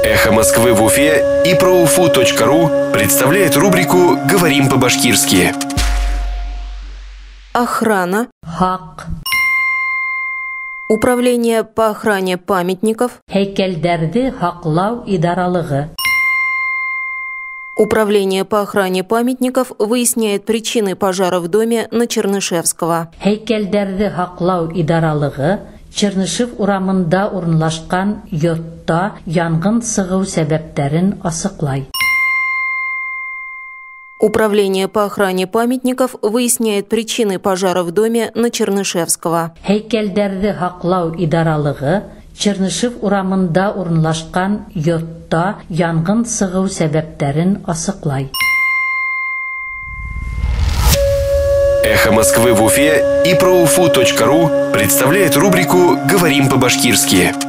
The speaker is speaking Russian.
Эхо Москвы в Уфе и ProUFU.ру представляет рубрику «Говорим по-башкирски». Охрана. Хак. Управление по охране памятников. Heykелдерди хаклау идаралыгы. Управление по охране памятников выясняет причины пожара в доме на Чернышевского. Heykелдерди хаклау идаралыгы Чернышев урамында урынлашкан йортта янгын сыгуу себептерин асыклай. Управление по охране памятников выясняет причины пожара в доме на Чернышевского. Heykелдерди хаклау идаралыгы Чернышев урамында урынлашкан йортта янгын сыгуу себептерин асыклай. Эхо Москвы в Уфе и ProUFU.ру представляет рубрику «Говорим по-башкирски».